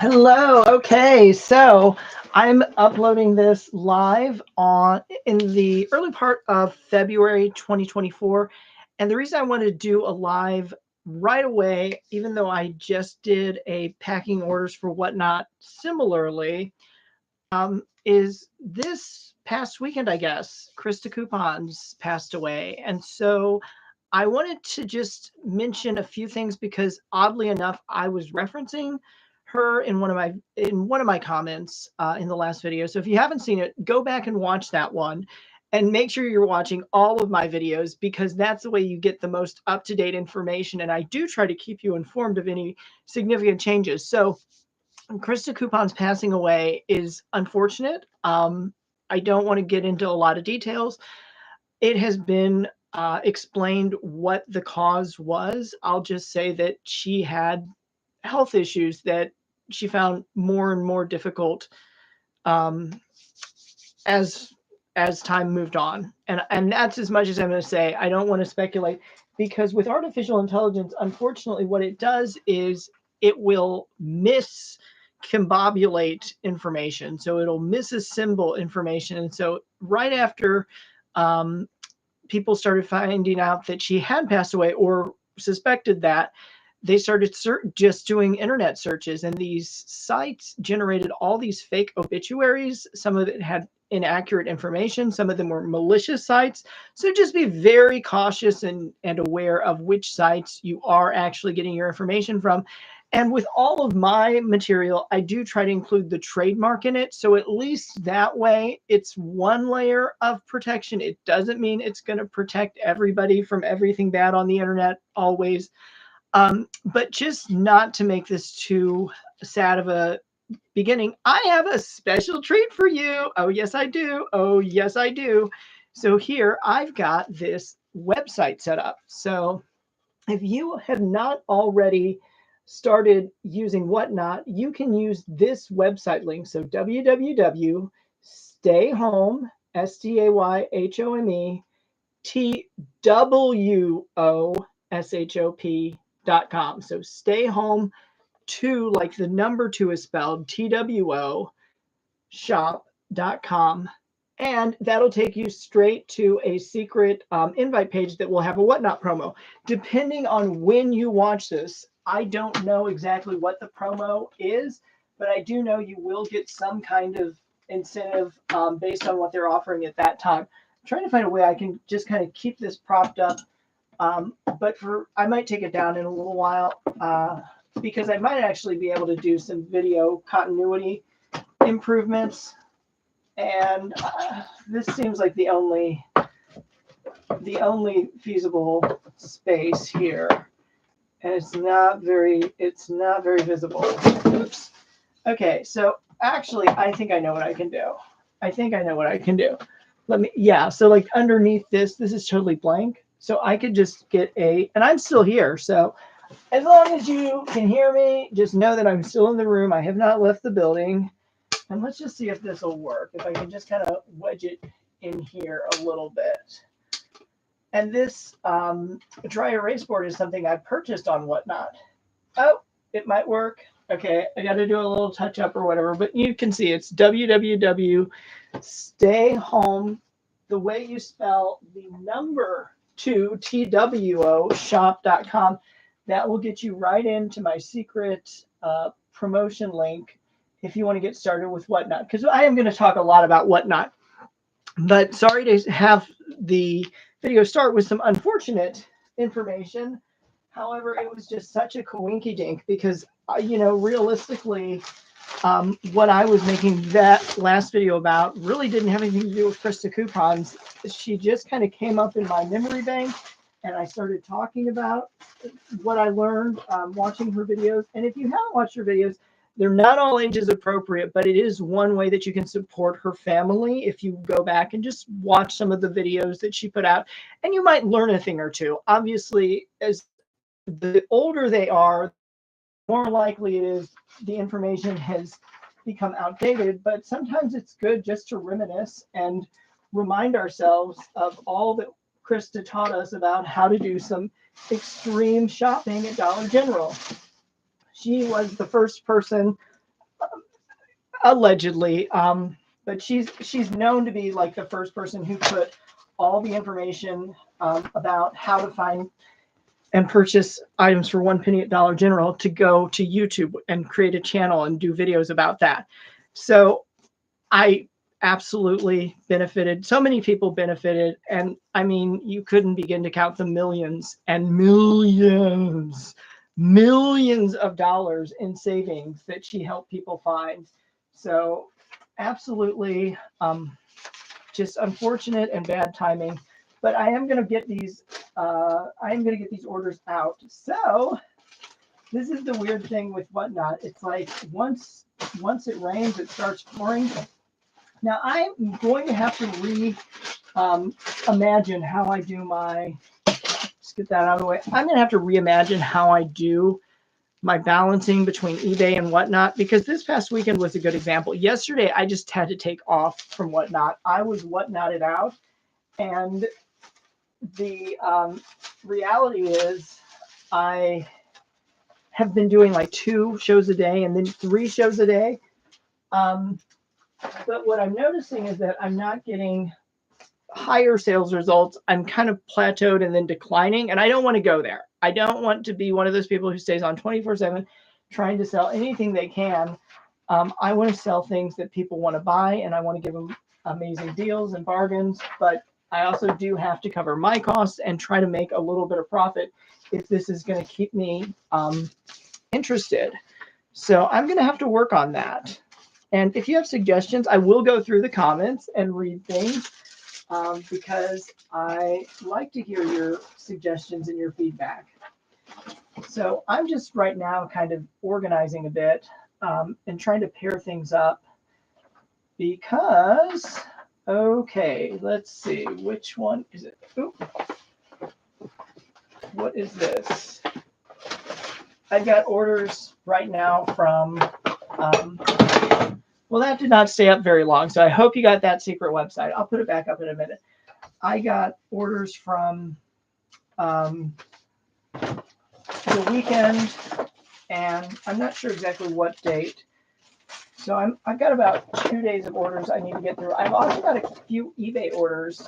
Hello. Okay, so I'm uploading this live on in the early part of February 2024, and the reason I wanted to do a live right away, even though I just did a packing orders for whatnot similarly, is this past weekend, I guess, Krista Coupons passed away, and so I wanted to just mention a few things because oddly enough, I was referencing her in one of my comments in the last video. So if you haven't seen it, go back and watch that one, and make sure you're watching all of my videos because that's the way you get the most up to date information. And I do try to keep you informed of any significant changes. So Krista Coupon's passing away is unfortunate. I don't want to get into a lot of details. It has been explained what the cause was. I'll just say that she had health issues that she found more and more difficult um, as time moved on, and that's as much as I'm going to say. I don't want to speculate because with artificial intelligence, unfortunately, what it does is it will miscombobulate information, so it'll misassemble information, and so right after um, people started finding out that she had passed away or suspected that, they started just doing internet searches, and these sites generated all these fake obituaries. Some of it had inaccurate information, some of them were malicious sites. So just be very cautious and aware of which sites you are actually getting your information from. And with all of my material, I do try to include the trademark in it. So at least that way, it's one layer of protection. It doesn't mean it's going to protect everybody from everything bad on the internet always. But just not to make this too sad of a beginning, I have a special treat for you. Oh, yes, I do. Oh, yes, I do. So here I've got this website set up. So if you have not already started using Whatnot, you can use this website link. So www.stayhome, STAYHOME, TWOSHOP.com. So stay home two, like the number two is spelled TWO shop.com. And that'll take you straight to a secret invite page that will have a Whatnot promo. Depending on when you watch this, I don't know exactly what the promo is, but I do know you will get some kind of incentive based on what they're offering at that time. I'm trying to find a way I can just kind of keep this propped up, but for I might take it down in a little while because I might actually be able to do some video continuity improvements, and this seems like the only feasible space here, and it's not very visible. Oops. Okay, so actually, I think I know what I can do. I think I know what I can do. Yeah, so like underneath this is totally blank. So I could just get and I'm still here. So as long as you can hear me, just know that I'm still in the room. I have not left the building. And let's just see if this will work. If I can just kind of wedge it in here a little bit. And this dry erase board is something I purchased on Whatnot. Oh, it might work. Okay, I got to do a little touch up or whatever, but you can see it's www.stayhome, the way you spell the number two, TWO shop.com. That will get you right into my secret promotion link if you want to get started with Whatnot, because I am going to talk a lot about Whatnot. But sorry to have the video start with some unfortunate information. However, it was just such a coinky dink because, realistically, what I was making that last video about really didn't have anything to do with Krista Coupons. She just kind of came up in my memory bank, and I started talking about what I learned watching her videos. And if you haven't watched her videos, they're not all ages appropriate, but it is one way that you can support her family if you go back and just watch some of the videos that she put out, and you might learn a thing or two. Obviously, as the older they are, more likely it is the information has become outdated, but sometimes it's good just to reminisce and remind ourselves of all that Krista taught us about how to do some extreme shopping at Dollar General. She was the first person allegedly. But she's known to be like the first person who put all the information about how to find and purchase items for 1 penny at Dollar General to go to YouTube and create a channel and do videos about that. So I absolutely benefited. So many people benefited. And I mean, you couldn't begin to count the millions and millions of dollars in savings that she helped people find. So absolutely just unfortunate and bad timing. But I am going to get these. I am going to get these orders out. So this is the weird thing with Whatnot. It's like once it rains, it starts pouring. Now I'm going to have to imagine how I do my. Let's get that out of the way. I'm going to have to reimagine how I do my balancing between eBay and Whatnot, because this past weekend was a good example. Yesterday, I just had to take off from Whatnot. I was Whatnotted out, and the reality is I have been doing like 2 shows a day and then 3 shows a day. But what I'm noticing is that I'm not getting higher sales results. I'm kind of plateaued and then declining, and I don't want to go there. I don't want to be one of those people who stays on 24/7 trying to sell anything they can. I want to sell things that people want to buy, and I want to give them amazing deals and bargains, but I also do have to cover my costs and try to make a little bit of profit if this is going to keep me interested. So I'm going to have to work on that. And if you have suggestions, I will go through the comments and read things because I like to hear your suggestions and your feedback. So I'm just right now kind of organizing a bit and trying to pair things up because, okay, let's see, which one is it? Ooh. What is this? I've got orders right now from, well, that did not stay up very long, so I hope you got that secret website. I'll put it back up in a minute. I got orders from the weekend, and I'm not sure exactly what date. So I've got about 2 days of orders I need to get through. I've also got a few eBay orders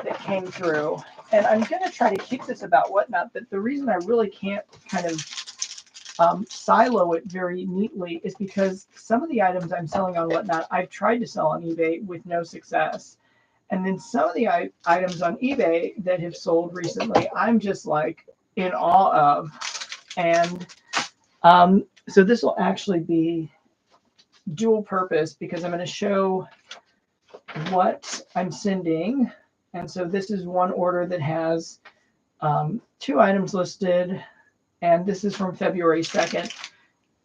that came through, and I'm going to try to keep this about Whatnot, but the reason I really can't kind of silo it very neatly is because some of the items I'm selling on Whatnot, I've tried to sell on eBay with no success. And then some of the items on eBay that have sold recently, I'm just like in awe of. And so this will actually be dual purpose because I'm going to show what I'm sending. And so this is one order that has 2 items listed, and this is from February 2nd.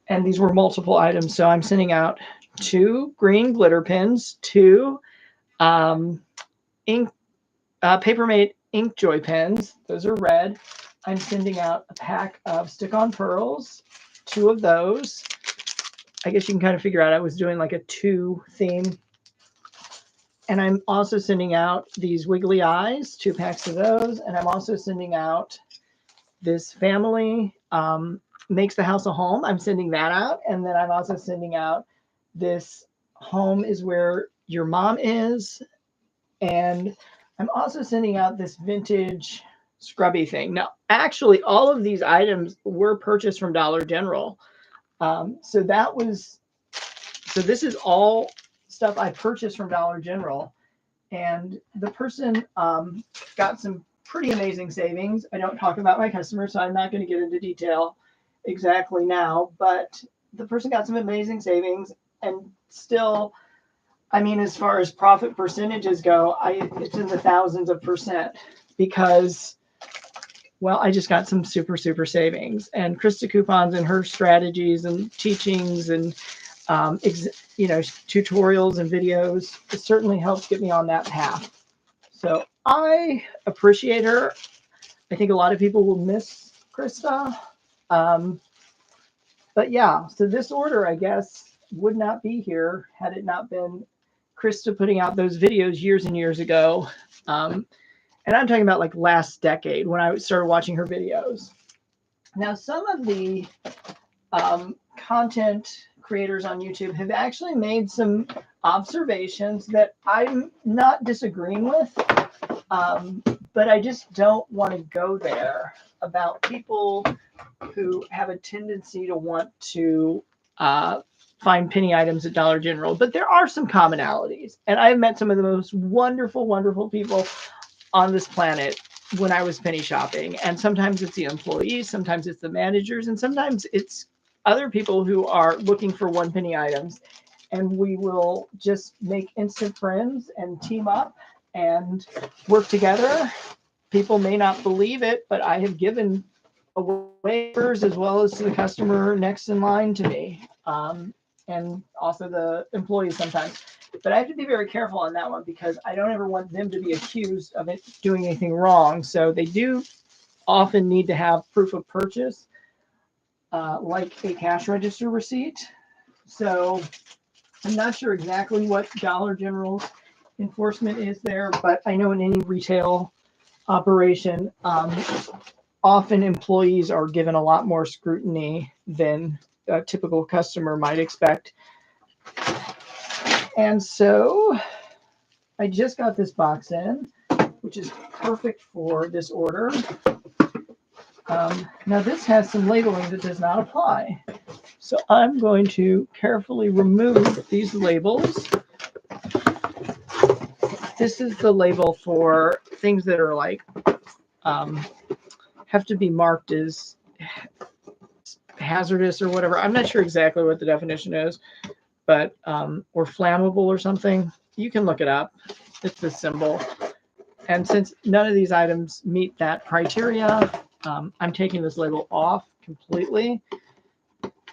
And these were multiple items. So I'm sending out 2 green glitter pins, 2 ink Papermate ink joy pens. Those are red. I'm sending out a pack of stick-on pearls, 2 of those. I guess you can kind of figure out I was doing like a 2 theme. And I'm also sending out these wiggly eyes, 2 packs of those. And I'm also sending out this family makes the house a home. I'm sending that out. And then I'm also sending out this home is where your mom is. And I'm also sending out this vintage scrubby thing. Now, actually, all of these items were purchased from Dollar General. So this is all stuff I purchased from Dollar General. And the person got some pretty amazing savings. I don't talk about my customers, so I'm not going to get into detail exactly now. But the person got some amazing savings, and still, I mean, as far as profit percentages go, it's in the thousands of percent because, well, I just got some super savings. And Krista Coupons and her strategies and teachings and tutorials and videos, it certainly helps get me on that path. So I appreciate her. I think a lot of people will miss Krista. But yeah, so this order, I guess, would not be here had it not been Krista putting out those videos years and years ago. And I'm talking about like last decade when I started watching her videos. Now, some of the content creators on YouTube have actually made some observations that I'm not disagreeing with, but I just don't want to go there about people who have a tendency to want to find penny items at Dollar General. But there are some commonalities, and I've met some of the most wonderful, wonderful people on this planet when I was penny shopping. And sometimes it's the employees, sometimes it's the managers, and sometimes it's other people who are looking for 1 penny items. And we will just make instant friends and team up and work together. People may not believe it, but I have given away as well as to the customer next in line to me, and also the employees sometimes. But I have to be very careful on that one because I don't ever want them to be accused of it doing anything wrong. So they do often need to have proof of purchase, like a cash register receipt. So I'm not sure exactly what Dollar General's enforcement is there, but I know in any retail operation, often employees are given a lot more scrutiny than a typical customer might expect. And so I just got this box in, which is perfect for this order. Now this has some labeling that does not apply. So I'm going to carefully remove these labels. This is the label for things that are like, have to be marked as hazardous or whatever. I'm not sure exactly what the definition is, but or flammable or something. You can look it up. It's the symbol. And since none of these items meet that criteria, I'm taking this label off completely.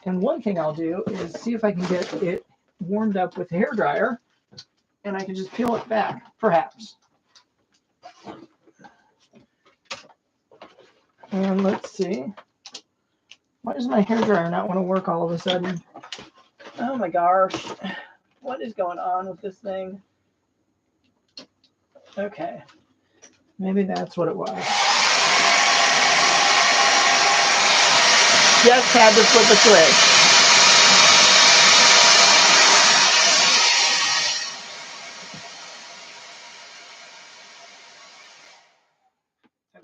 And one thing I'll do is see if I can get it warmed up with a hairdryer, and I can just peel it back, perhaps. And let's see. Why does my hairdryer not want to work all of a sudden? Oh my gosh. What is going on with this thing? Okay. Maybe that's what it was. Just had to flip a switch.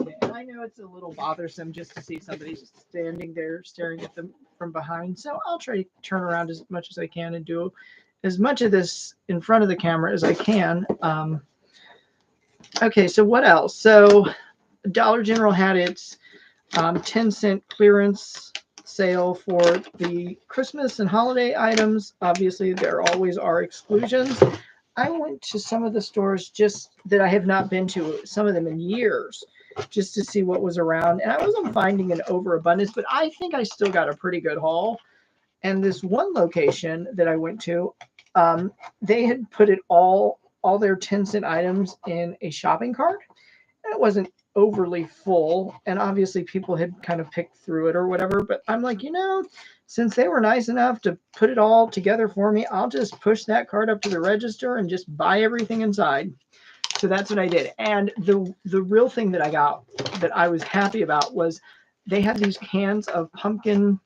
Okay, and I know it's a little bothersome just to see somebody just standing there staring at them from behind. So I'll try to turn around as much as I can and do as much of this in front of the camera as I can. Okay, so what else? So Dollar General had its 10-cent clearance sale for the Christmas and holiday items. Obviously, there always are exclusions. I went to some of the stores just that I have not been to, some of them in years, just to see what was around. And I wasn't finding an overabundance, but I think I still got a pretty good haul. And this one location that I went to, they had put it all their 10-cent items in a shopping cart. And it wasn't overly full. And obviously people had kind of picked through it or whatever. But I'm like, since they were nice enough to put it all together for me, I'll just push that cart up to the register and just buy everything inside. So that's what I did. And the real thing that I got that I was happy about was they had these cans of pumpkin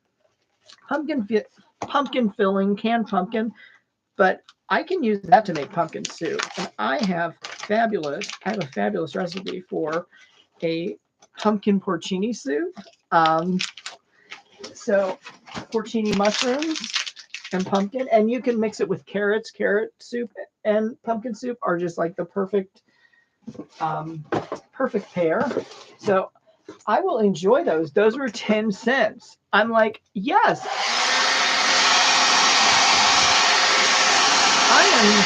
filling, canned pumpkin, but I can use that to make pumpkin soup. And I have a fabulous recipe for a pumpkin porcini soup. So porcini mushrooms and pumpkin, and you can mix it with carrots. Carrot soup and pumpkin soup are just like the perfect pair. So I will enjoy those. Those were 10 cents. I'm like, yes, I am.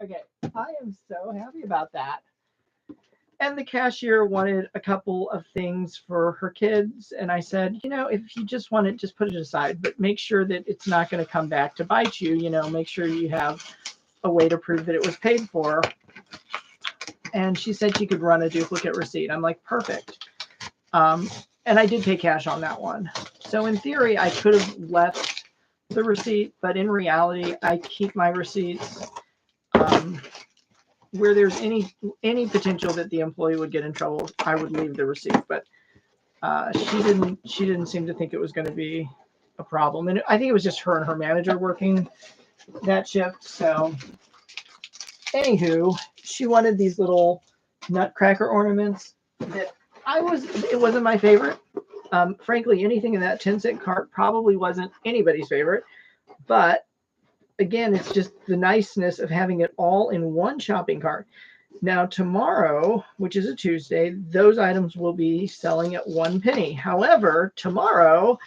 Okay, I am so happy about that. And the cashier wanted a couple of things for her kids. And I said, if you just want it, just put it aside, but make sure that it's not going to come back to bite you. Make sure you have a way to prove that it was paid for. And she said she could run a duplicate receipt. I'm like, perfect. And I did pay cash on that one. So in theory, I could have left the receipt, but in reality, I keep my receipts. where there's any potential that the employee would get in trouble, I would leave the receipt. But she didn't seem to think it was going to be a problem, and I think it was just her and her manager working that shift. So, anywho, she wanted these little nutcracker ornaments that it wasn't my favorite. Frankly, anything in that 10-cent cart probably wasn't anybody's favorite. But again, it's just the niceness of having it all in one shopping cart. Now, tomorrow, which is a Tuesday, those items will be selling at 1 penny. However, tomorrow,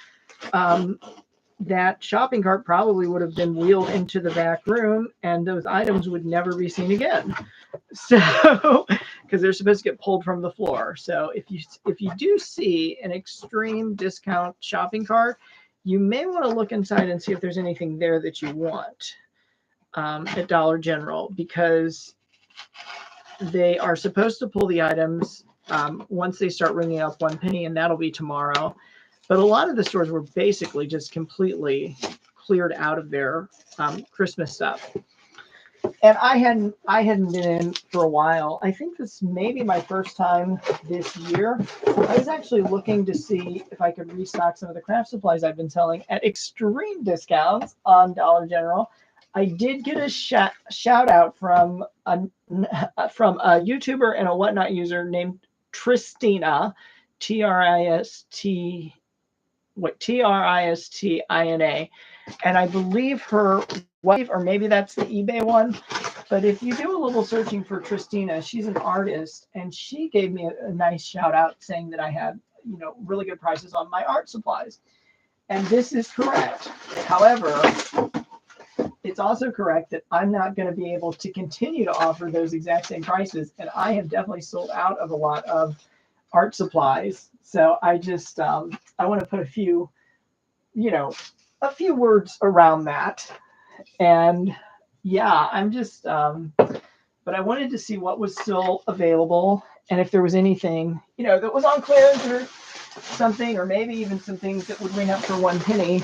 that shopping cart probably would have been wheeled into the back room and those items would never be seen again. So, because they're supposed to get pulled from the floor. So if you do see an extreme discount shopping cart, you may want to look inside and see if there's anything there that you want at Dollar General, because they are supposed to pull the items once they start ringing up 1 penny, and that'll be tomorrow. But a lot of the stores were basically just completely cleared out of their Christmas stuff. And I hadn't been in for a while. I think this may be my first time this year. I was actually looking to see if I could restock some of the craft supplies I've been selling at extreme discounts on Dollar General. I did get a shout out from a YouTuber and a Whatnot user named Tristina, Tristina, and I believe her wife, or maybe that's the eBay one. But if you do a little searching for Tristina, she's an artist, and she gave me a nice shout out saying that I had, really good prices on my art supplies. And this is correct. However, it's also correct that I'm not going to be able to continue to offer those exact same prices. And I have definitely sold out of a lot of art supplies. So I just, I want to put a few words around that. And yeah, I'm just, but I wanted to see what was still available and if there was anything, that was on clearance or something, or maybe even some things that would ring up for 1 penny.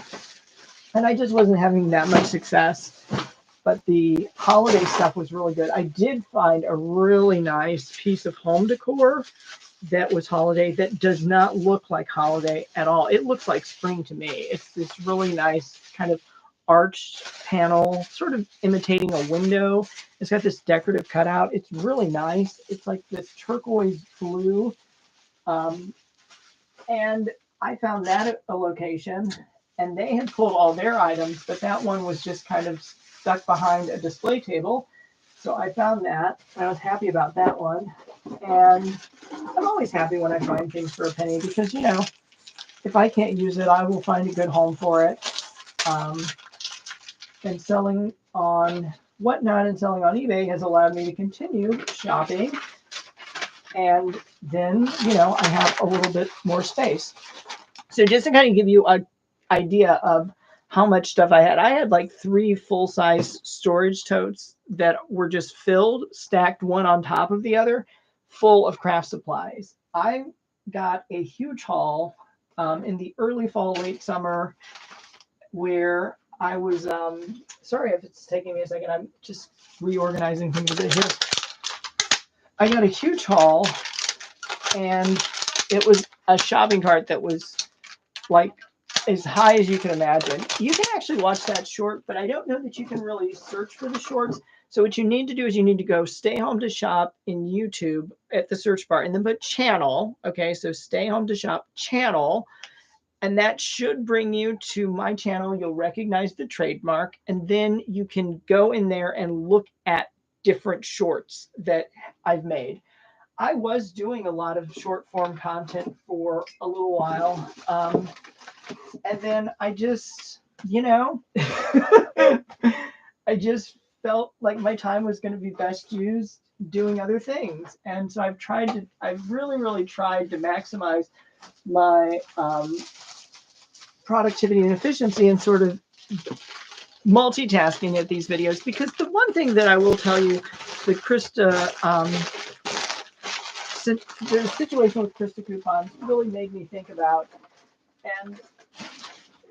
And I just wasn't having that much success. But the holiday stuff was really good. I did find a really nice piece of home decor that was holiday that does not look like holiday at all. It looks like spring to me. It's this really nice kind of arched panel, sort of imitating a window. It's got this decorative cutout. It's really nice. It's like this turquoise blue. And I found that at a location, and they had pulled all their items, but that one was just kind of stuck behind a display table. So I found that. I was happy about that one. And I'm always happy when I find things for a penny because, if I can't use it, I will find a good home for it. And selling on Whatnot and selling on eBay has allowed me to continue shopping. And then, I have a little bit more space. So just to kind of give you an idea of how much stuff I had like 3 full-size storage totes that were just filled, stacked one on top of the other, full of craft supplies. I got a huge haul in the early fall, late summer, where I was, sorry if it's taking me a second, I'm just reorganizing things a bit here. I got a huge haul, and it was a shopping cart that was like as high as you can imagine. You can actually watch that short, but I don't know that you can really search for the shorts. So what you need to do is you need to go Stay Home to Shop in YouTube at the search bar and then put channel. Okay, so Stay Home to Shop channel. And that should bring you to my channel. You'll recognize the trademark. And then you can go in there and look at different shorts that I've made. I was doing a lot of short form content for a little while. And then I just, I just felt like my time was going to be best used doing other things. And so I've really, really tried to maximize my productivity and efficiency and sort of multitasking at these videos. Because the one thing that I will tell you, the situation with Krista coupons really made me think about, and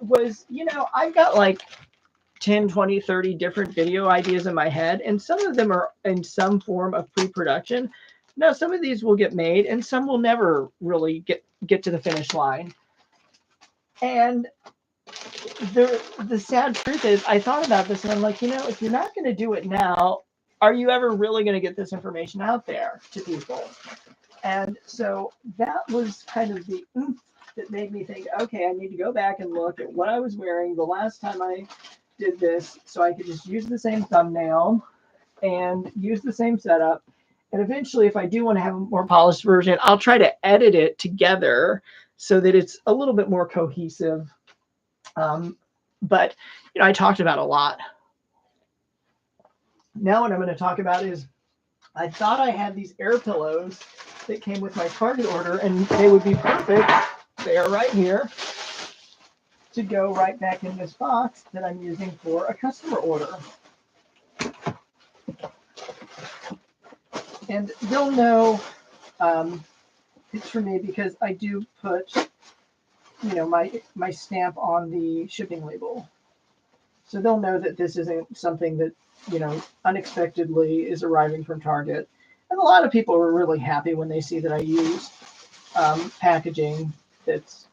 was, I've got like 10, 20, 30 different video ideas in my head, and some of them are in some form of pre-production. Now, some of these will get made, and some will never really get to the finish line. And the sad truth is, I thought about this, and I'm like, if you're not going to do it now, are you ever really going to get this information out there to people? And so that was kind of the oomph that made me think, okay, I need to go back and look at what I was wearing the last time I did this, so I could just use the same thumbnail and use the same setup. And eventually, if I do want to have a more polished version, I'll try to edit it together so that it's a little bit more cohesive. But I talked about a lot. Now what I'm going to talk about is, I thought I had these air pillows that came with my Target order, and they would be perfect. They are right here to go right back in this box that I'm using for a customer order. And they'll know it's for me because I do put, my stamp on the shipping label. So they'll know that this isn't something that, unexpectedly is arriving from Target. And a lot of people are really happy when they see that I use packaging that's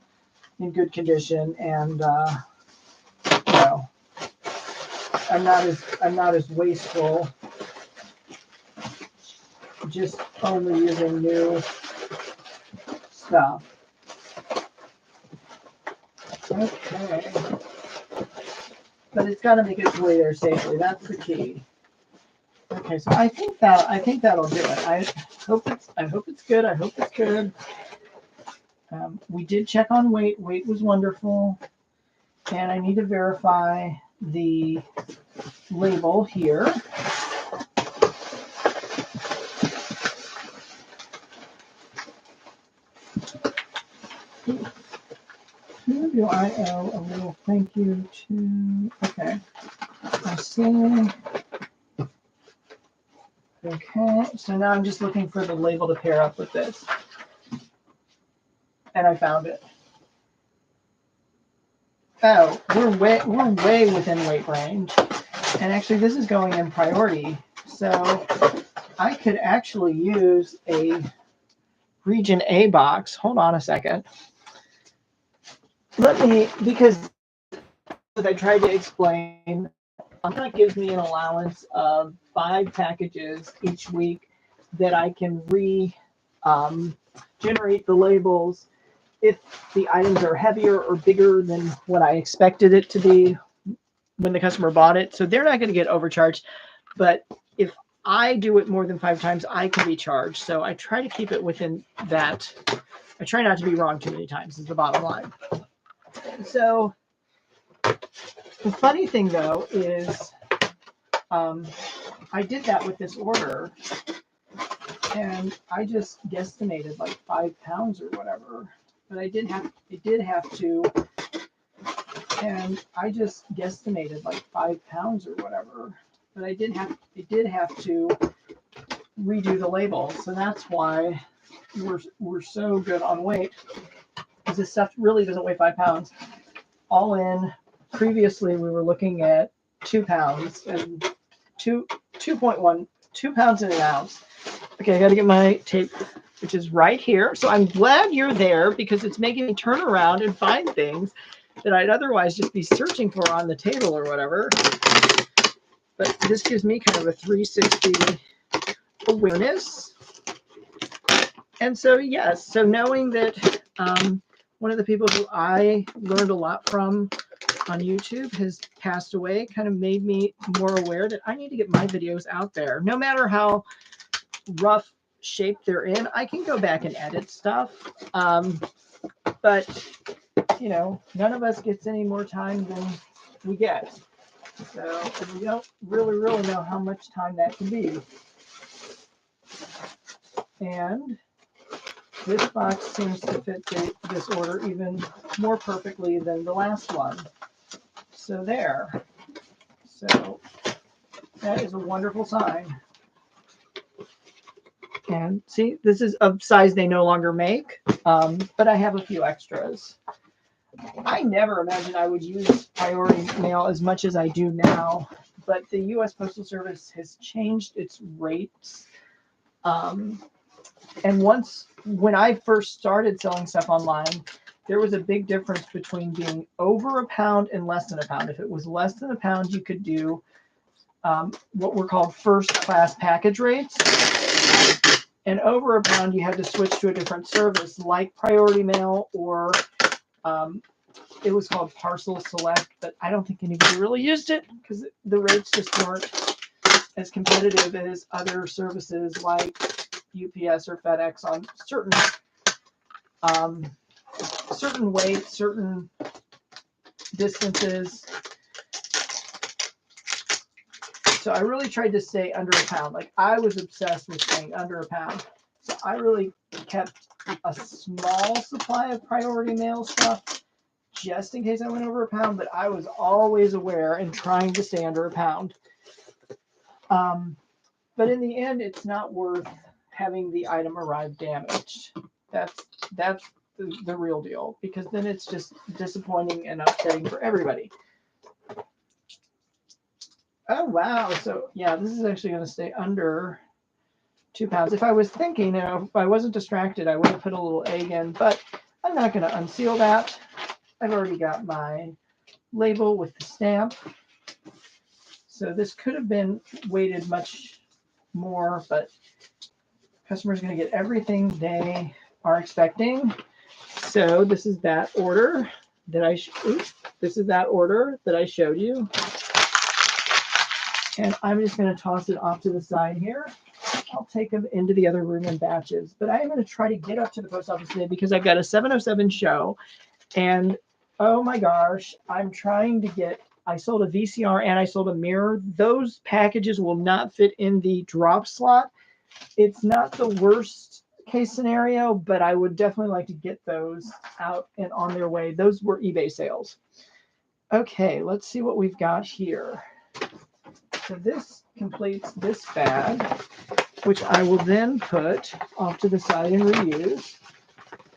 in good condition, and I'm not as wasteful, just only using new stuff. Okay. But it's got to make its way there safely. That's the key. Okay, so I think that'll do it. I hope it's good. I hope it's good. We did check on weight. Weight was wonderful, and I need to verify the label here. Who do I owe a little thank you to? Okay, I see. Okay, so now I'm just looking for the label to pair up with this. And I found it. Oh, we're way within weight range. And actually this is going in priority. So I could actually use a region A box. Hold on a second. Because as I tried to explain, that gives me an allowance of 5 packages each week that I can generate the labels if the items are heavier or bigger than what I expected it to be when the customer bought it. So they're not going to get overcharged. But if I do it more than 5 times, I can be charged. So I try to keep it within that. I try not to be wrong too many times is the bottom line. So the funny thing, though, is I did that with this order, and I just guesstimated like 5 pounds or whatever. But it did have to, and I just guesstimated like 5 pounds or whatever. But it did have to redo the label. So that's why we're so good on weight, because this stuff really doesn't weigh 5 pounds. All in, previously we were looking at 2 pounds and 2.1 pounds in an ounce. Okay, I got to get my tape, which is right here. So I'm glad you're there, because it's making me turn around and find things that I'd otherwise just be searching for on the table or whatever. But this gives me kind of a 360 awareness. And so, yes, so knowing that one of the people who I learned a lot from on YouTube has passed away kind of made me more aware that I need to get my videos out there. No matter how rough shape they're in, I can go back and edit stuff. But, none of us gets any more time than we get. So we don't really know how much time that can be. And this box seems to fit this order even more perfectly than the last one. So there. So that is a wonderful sign. And see, this is a size they no longer make, but I have a few extras. I never imagined I would use priority mail as much as I do now, but the U.S. Postal Service has changed its rates. Um, and when I first started selling stuff online, there was a big difference between being over a pound and less than a pound. If it was less than a pound, you could do what were called first class package rates. And over a pound, you had to switch to a different service like priority mail, or it was called Parcel Select, but I don't think anybody really used it because the rates just weren't as competitive as other services like UPS or FedEx on certain weights, certain distances. So I really tried to stay under a pound. Like, I was obsessed with staying under a pound. So I really kept a small supply of priority mail stuff just in case I went over a pound, but I was always aware and trying to stay under a pound. But in the end, it's not worth having the item arrive damaged. That's the real deal, because then it's just disappointing and upsetting for everybody. Oh, wow. So, yeah, this is actually going to stay under 2 pounds. If I was thinking, if I wasn't distracted, I would have put a little egg in, but I'm not going to unseal that. I've already got my label with the stamp. So this could have been weighted much more, but customers are going to get everything they are expecting. So this is that order that this is that order that I showed you. And I'm just going to toss it off to the side here. I'll take them into the other room in batches. But I am going to try to get up to the post office today because I've got a 7:07 show. And oh my gosh, I'm trying to get, I sold a VCR and I sold a mirror. Those packages will not fit in the drop slot. It's not the worst case scenario, but I would definitely like to get those out and on their way. Those were eBay sales. Okay, let's see what we've got here. So this completes this bag, which I will then put off to the side and reuse.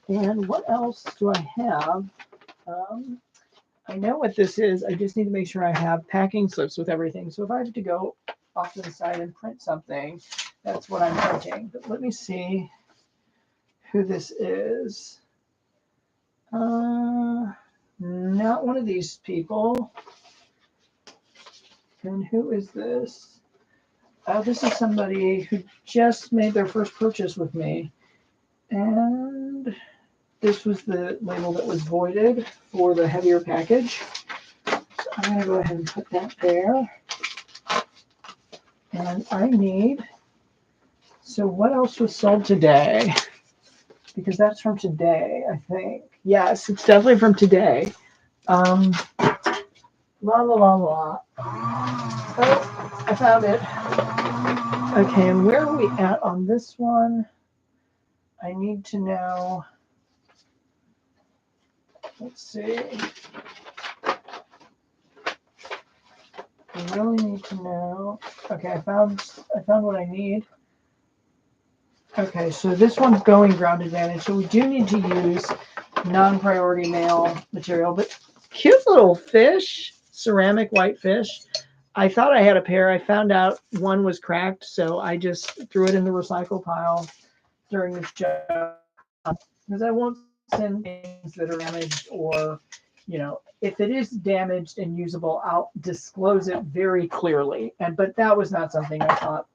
And what else do I have? I know what this is. I just need to make sure I have packing slips with everything. So if I have to go off to the side and print something, that's what I'm printing. But let me see who this is. Not one of these people. And who is this? This is somebody who just made their first purchase with me. And this was the label that was voided for the heavier package. So I'm going to go ahead and put that there. And I need, so what else was sold today? Because that's from today, I think. Yes, it's definitely from today. Oh, I found it. Okay, and where are we at on this one? I need to know. Let's see. I really need to know. Okay, I found what I need. Okay, so this one's going ground advantage. So we do need to use non-priority mail material, but cute little fish, ceramic white fish. I thought I had a pair. I found out one was cracked, so I just threw it in the recycle pile during this job because I won't send things that are damaged, or, if it is damaged and usable, I'll disclose it very clearly. But that was not something I thought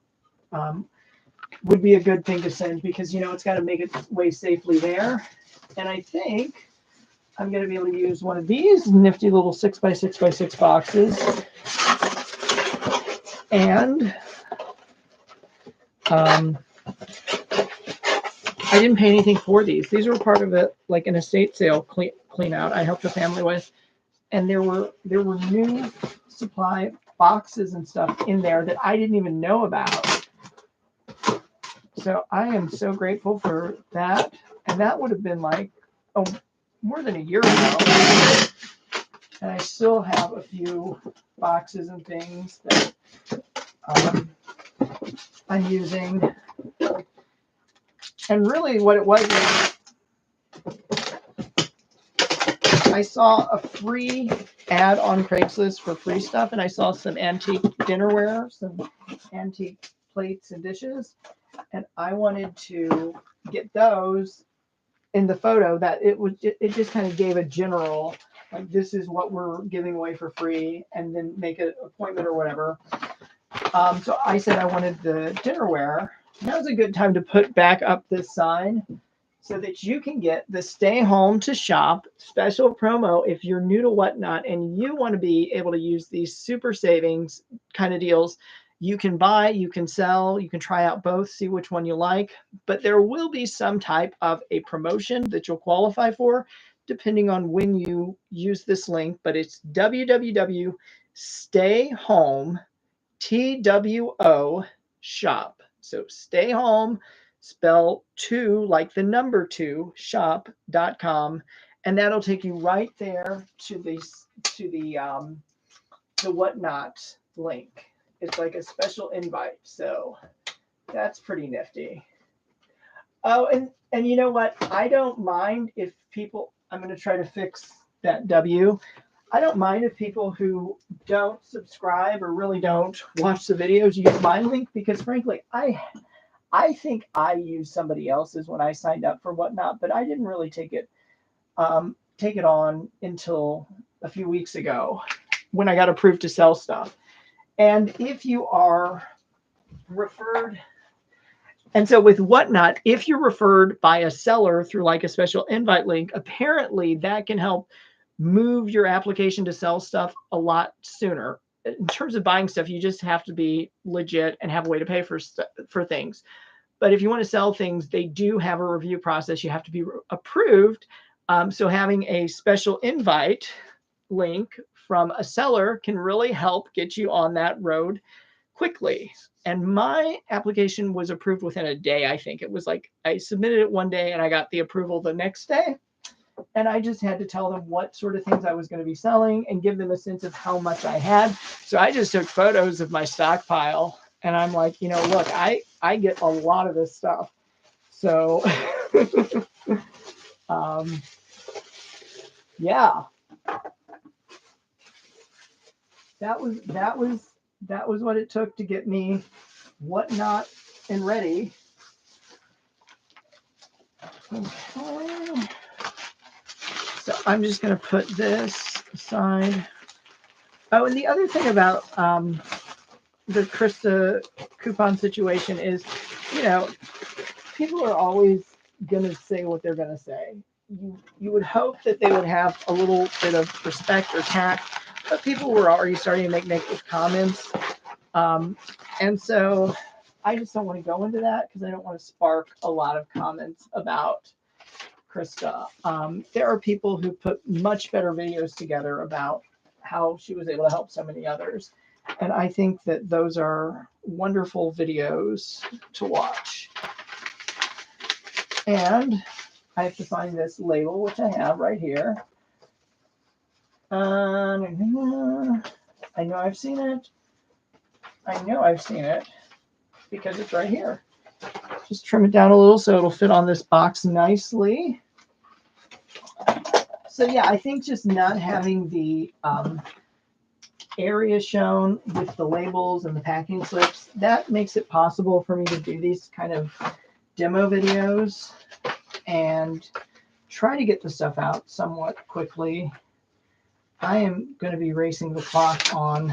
would be a good thing to send, because it's got to make its way safely there. And I think I'm going to be able to use one of these nifty little 6x6x6 boxes. And I didn't pay anything for these. These were part of like an estate sale clean out I helped the family with. And there were new supply boxes and stuff in there that I didn't even know about. So I am so grateful for that. And that would have been like, more than a year ago. And I still have a few boxes and things that I'm using. And really what it was is I saw a free ad on Craigslist for free stuff, and I saw some antique dinnerware, some antique plates and dishes, and I wanted to get those in the photo. That it just kind of gave a general, like, this is what we're giving away for free, and then make an appointment or whatever. So I said I wanted the dinnerware. Now's a good time to put back up this sign so that you can get the Stay Home to Shop special promo if you're new to Whatnot and you want to be able to use these super savings kind of deals. You can buy, you can sell, you can try out both, see which one you like, but there will be some type of a promotion that you'll qualify for depending on when you use this link, but it's www.stayhome shop. So Stay Home, spell 2 like the number 2 shop.com, and that'll take you right there to the Whatnot link. It's like a special invite, so that's pretty nifty. Oh, and you know what? I don't mind if people. I'm going to try to fix that W. I don't mind if people who don't subscribe or really don't watch the videos use my link, because frankly, I think I used somebody else's when I signed up for Whatnot, but I didn't really take it on until a few weeks ago when I got approved to sell stuff. And if you are referred, and so with Whatnot, if you're referred by a seller through like a special invite link, apparently that can help move your application to sell stuff a lot sooner. In terms of buying stuff, you just have to be legit and have a way to pay for things. But if you want to sell things, they do have a review process. You have to be approved. So having a special invite link from a seller can really help get you on that road quickly. And my application was approved within a day, I think. It was like I submitted it one day and I got the approval the next day. And I just had to tell them what sort of things I was going to be selling and give them a sense of how much I had. So I just took photos of my stockpile. And I'm like, look, I get a lot of this stuff. So, yeah, that was what it took to get me Whatnot and ready. Okay. So I'm just going to put this aside. Oh, and the other thing about the Krista coupon situation is, people are always going to say what they're going to say. You would hope that they would have a little bit of respect or tact, but people were already starting to make negative comments. And so I just don't want to go into that because I don't want to spark a lot of comments about Krista. There are people who put much better videos together about how she was able to help so many others. And I think that those are wonderful videos to watch. And I have to find this label, which I have right here. I know I've seen it. Because it's right here. Just trim it down a little so it'll fit on this box nicely. So yeah, I think just not having the area shown with the labels and the packing slips, that makes it possible for me to do these kind of demo videos and try to get the stuff out somewhat quickly. I am going to be racing the clock on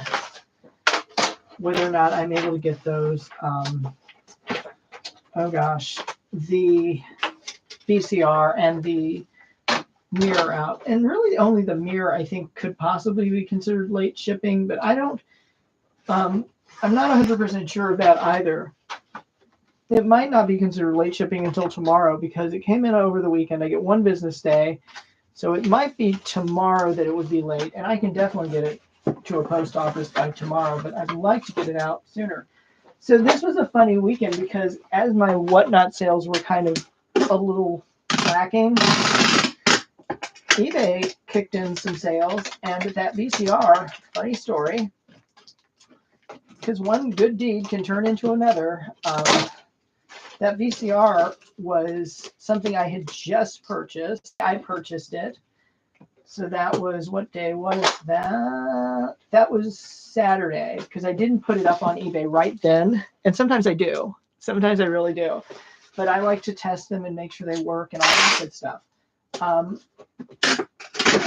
whether or not I'm able to get those, the VCR and the mirror out. And really only the mirror, I think, could possibly be considered late shipping, but I'm not 100% sure of that either. It might not be considered late shipping until tomorrow because it came in over the weekend. I get one business day, so it might be tomorrow that it would be late, and I can definitely get it to a post office by tomorrow, but I'd like to get it out sooner. So this was a funny weekend because as my Whatnot sales were kind of a little lacking, eBay kicked in some sales, and that VCR, funny story, because one good deed can turn into another. That VCR was something I had just purchased. I purchased it, So that was, what day was that? That was Saturday, because I didn't put it up on eBay right then. And sometimes I do. Sometimes I really do. But I like to test them and make sure they work and all that good stuff. So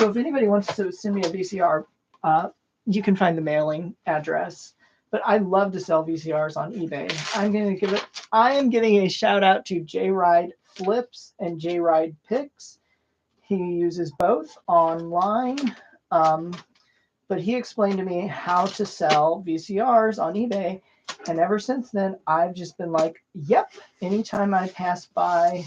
if anybody wants to send me a VCR, you can find the mailing address. But I love to sell VCRs on eBay. I am giving a shout out to J Ride Flips and J Ride Picks. He uses both online, but he explained to me how to sell VCRs on eBay. And ever since then, I've just been like, yep, anytime I pass by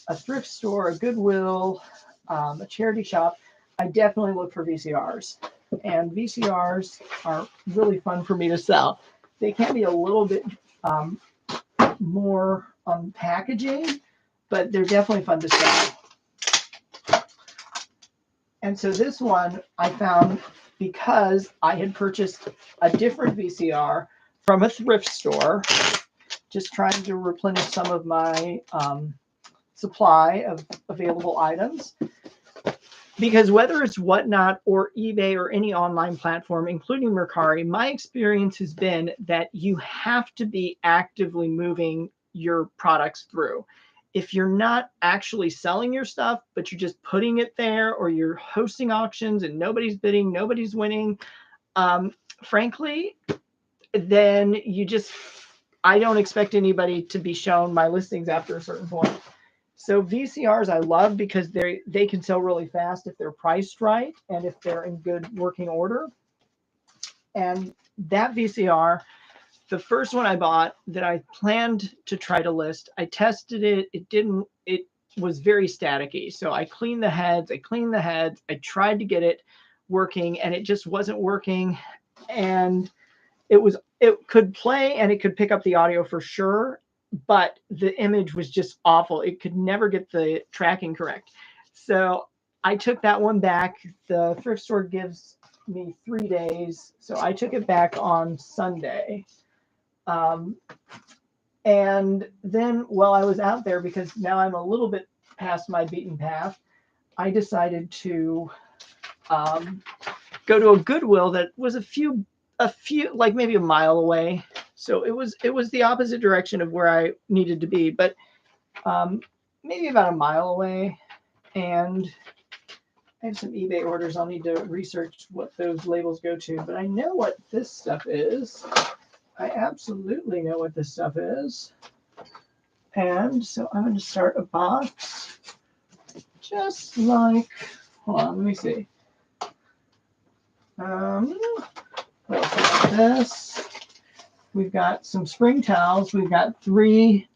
a thrift store, a Goodwill, a charity shop, I definitely look for VCRs. And VCRs are really fun for me to sell. They can be a little bit more on packaging, but they're definitely fun to sell. And so this one I found because I had purchased a different VCR from a thrift store, just trying to replenish some of my supply of available items. Because whether it's Whatnot or eBay or any online platform, including Mercari, my experience has been that you have to be actively moving your products through. If you're not actually selling your stuff, but you're just putting it there, or you're hosting auctions and nobody's bidding, nobody's winning, frankly, then I don't expect anybody to be shown my listings after a certain point. So VCRs I love because they can sell really fast if they're priced right and if they're in good working order. And that VCR, the first one I bought that I planned to try to list, I tested it. It was very staticky. So I cleaned the heads. I tried to get it working and it just wasn't working. And it could play and it could pick up the audio for sure, but the image was just awful. It could never get the tracking correct. So I took that one back. The thrift store gives me 3 days. So I took it back on Sunday. And then while I was out there, because now I'm a little bit past my beaten path, I decided to go to a Goodwill that was a few, like maybe a mile away. So it was the opposite direction of where I needed to be, but maybe about a mile away. And I have some eBay orders. I'll need to research what those labels go to, but I know what this stuff is. I absolutely know what this stuff is. And so I'm going to start a box just like, hold on, let me see. What else about this? We've got some spring towels. We've got 3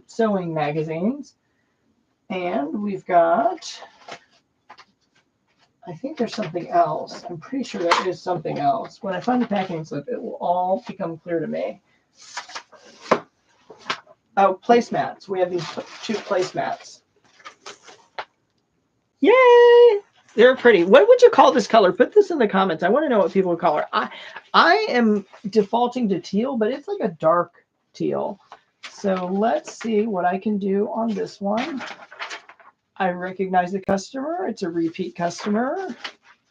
sewing magazines. And we've got, I think there's something else. I'm pretty sure there is something else. When I find the packing slip, it will all become clear to me. Oh, placemats. We have these 2 placemats. Yay! They're pretty. What would you call this color? Put this in the comments. I want to know what people would call it. I am defaulting to teal, but it's like a dark teal. So let's see what I can do on this one. I recognize the customer. It's a repeat customer,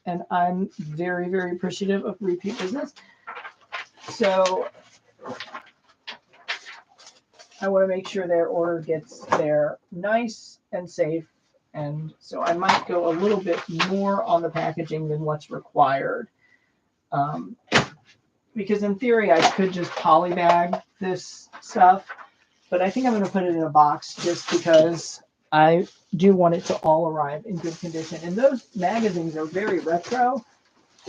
and I'm very, very appreciative of repeat business. So I want to make sure their order gets there nice and safe. And so I might go a little bit more on the packaging than what's required. Because in theory, I could just polybag this stuff, but I think I'm going to put it in a box just because I do want it to all arrive in good condition. And those magazines are very retro.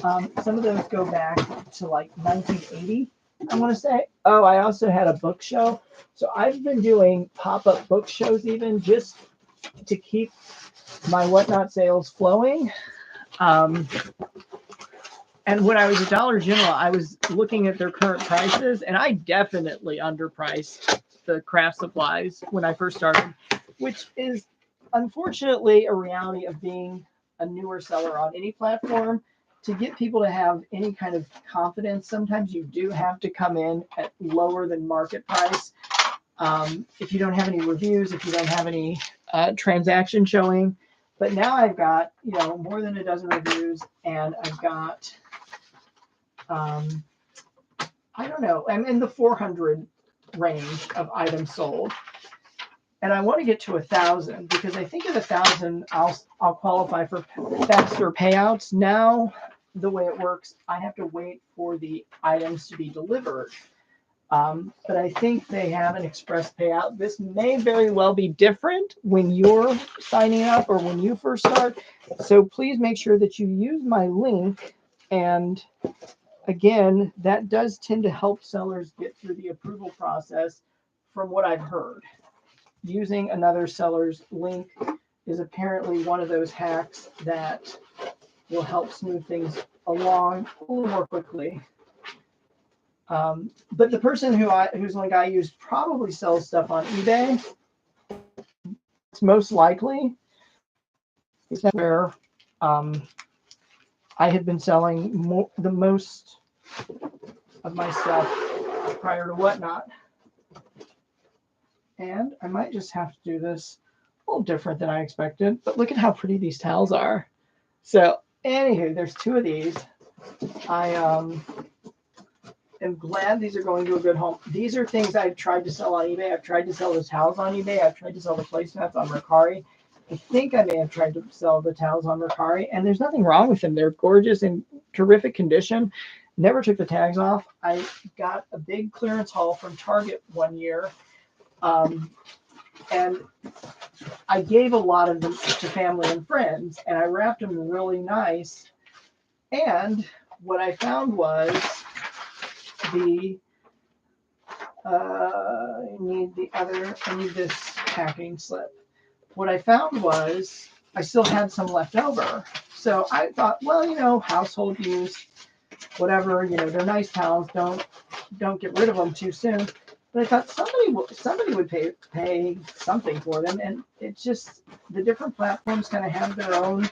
Some of those go back to like 1980, I want to say. Oh, I also had a book show. So I've been doing pop-up book shows even just to keep my Whatnot sales flowing. And when I was at Dollar General, I was looking at their current prices, and I definitely underpriced the craft supplies when I first started, which is unfortunately a reality of being a newer seller on any platform. To get people to have any kind of confidence, sometimes you do have to come in at lower than market price. If you don't have any reviews, if you don't have any transaction showing, But now I've got, more than a dozen reviews, and I've got, I don't know, I'm in the 400 range of items sold. And I want to get to 1,000 because I think at 1,000, I'll qualify for faster payouts. Now, the way it works, I have to wait for the items to be delivered. But I think they have an express payout. This may very well be different when you're signing up or when you first start. So please make sure that you use my link. And again, that does tend to help sellers get through the approval process from what I've heard. Using another seller's link is apparently one of those hacks that will help smooth things along a little more quickly. But the person whose link I use probably sells stuff on eBay. It's most likely where I had been selling the most of my stuff prior to Whatnot. And I might just have to do this a little different than I expected. But look at how pretty these towels are. So anywho, there's 2 of these. I am glad these are going to a good home. These are things I've tried to sell on eBay. I've tried to sell the towels on eBay. I've tried to sell the placemats on Mercari. I think I may have tried to sell the towels on Mercari, and there's nothing wrong with them. They're gorgeous and terrific condition. Never took the tags off. I got a big clearance haul from Target one year, and I gave a lot of them to family and friends, and I wrapped them really nice. And what I found was I need this packing slip. What I found was I still had some left over. So I thought, well, household use, whatever, they're nice towels. Don't get rid of them too soon. But I thought somebody would pay something for them. And it's just the different platforms kind of have their own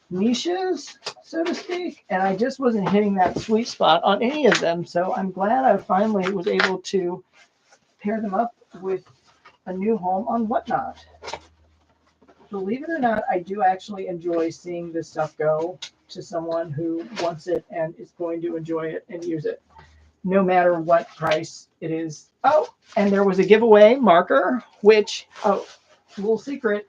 niches, so to speak, and I just wasn't hitting that sweet spot on any of them. So I'm glad I finally was able to pair them up with a new home on Whatnot. Believe it or not, I do actually enjoy seeing this stuff go to someone who wants it and is going to enjoy it and use it, no matter what price it is. Oh, and there was a giveaway marker, which, little secret,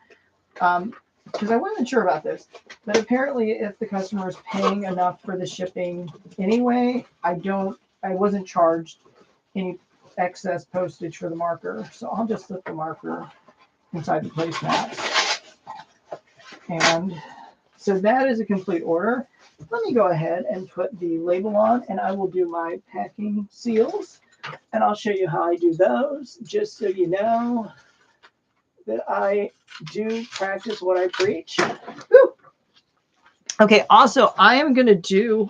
because I wasn't sure about this, but apparently if the customer is paying enough for the shipping anyway, I wasn't charged any excess postage for the marker. So I'll just slip the marker inside the placemat. And so that is a complete order. Let me go ahead and put the label on, and I will do my packing seals, and I'll show you how I do those, just so you know that I do practice what I preach. Woo! Okay, also, I am going to do,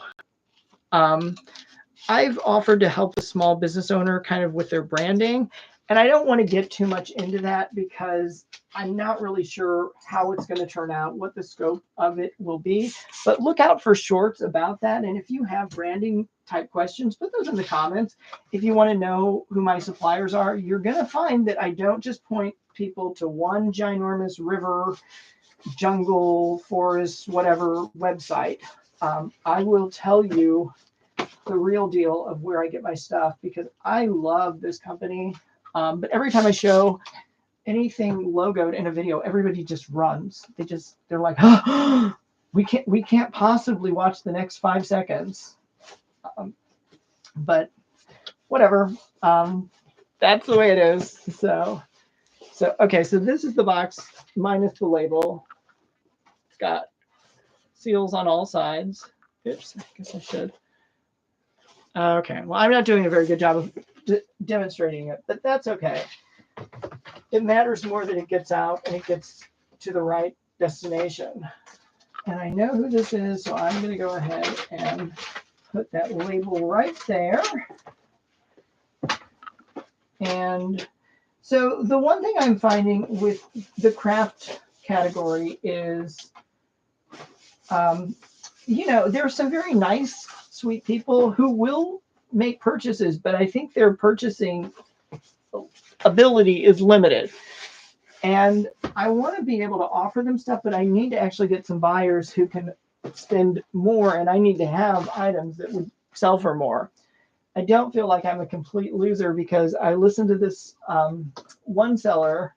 I've offered to help the small business owner kind of with their branding, and I don't want to get too much into that because I'm not really sure how it's going to turn out, what the scope of it will be, but look out for shorts about that. And if you have branding type questions, put those in the comments. If you want to know who my suppliers are, you're going to find that I don't just point people to one ginormous river, jungle, forest, whatever website. I will tell you the real deal of where I get my stuff because I love this company. But every time I show anything logoed in a video, everybody just runs. They're like, oh, we can't possibly watch the next 5 seconds. But whatever. That's the way it is. So okay, so this is the box minus the label. It's got seals on all sides. Oops, I guess I should. Okay, well, I'm not doing a very good job of demonstrating it, but that's okay. It matters more that it gets out and it gets to the right destination. And I know who this is, so I'm going to go ahead and put that label right there. And so the one thing I'm finding with the craft category is, there are some very nice, sweet people who will make purchases, but I think their purchasing ability is limited. And I want to be able to offer them stuff, but I need to actually get some buyers who can spend more, and I need to have items that would sell for more. I don't feel like I'm a complete loser because I listened to this one seller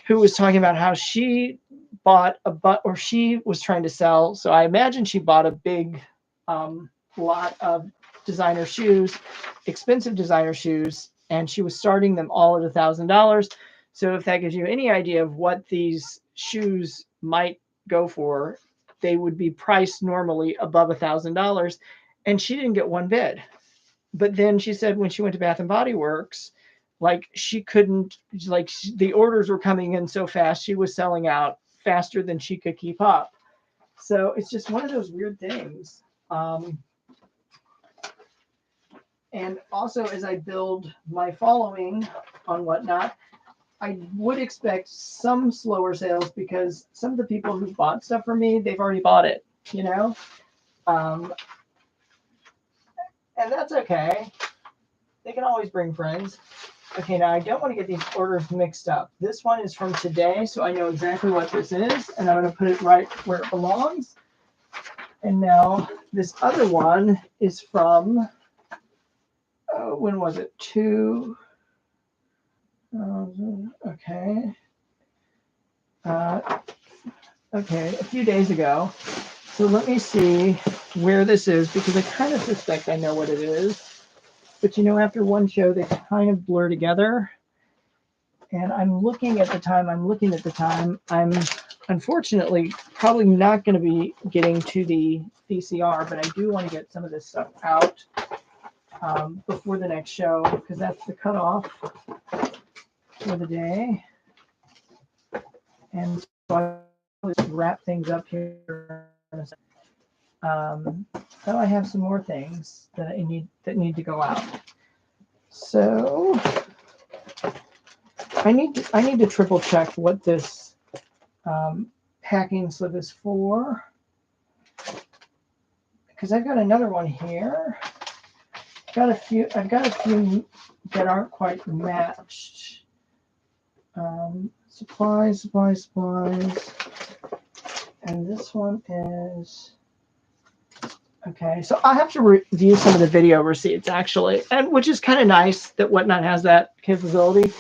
who was talking about how she bought or she was trying to sell. So I imagine she bought a big lot of designer shoes, expensive designer shoes, and she was starting them all at $1,000. So if that gives you any idea of what these shoes might go for, they would be priced normally above $1,000, and she didn't get one bid. But then she said when she went to Bath and Body Works, like she couldn't, like the orders were coming in so fast, she was selling out faster than she could keep up. So it's just one of those weird things. And also, as I build my following on Whatnot, I would expect some slower sales because some of the people who bought stuff from me, they've already bought it, you know? And that's okay. They can always bring friends. Okay, now I don't want to get these orders mixed up. This one is from today, so I know exactly what this is, and I'm going to put it right where it belongs. And now this other one is from, when was it? Okay. Okay, a few days ago. So let me see where this is, because I kind of suspect I know what it is. But you know, after one show, they kind of blur together. And I'm looking at the time. I'm unfortunately probably not going to be getting to the VCR, but I do want to get some of this stuff out before the next show, because that's the cutoff for the day. And so I'll just wrap things up here. So I have some more things that need to go out. So I need to triple check what this packing slip is for, because I've got another one here. I've got a few that aren't quite matched. Supplies, and this one is okay. So I have to review some of the video receipts actually, and which is kind of nice that Whatnot has that capability.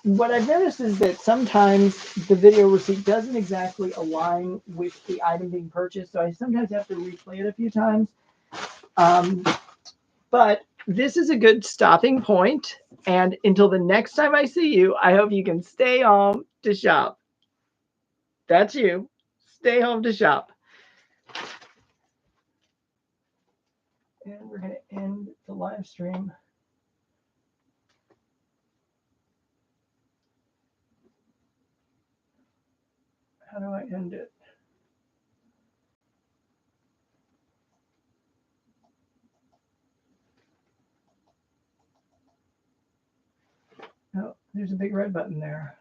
What I've noticed is that sometimes the video receipt doesn't exactly align with the item being purchased, so I sometimes have to replay it a few times. But this is a good stopping point, and until the next time I see you, I hope you can stay home to shop. That's you. Stay home to shop. And we're going to end the live stream. How do I end it? Oh, there's a big red button there.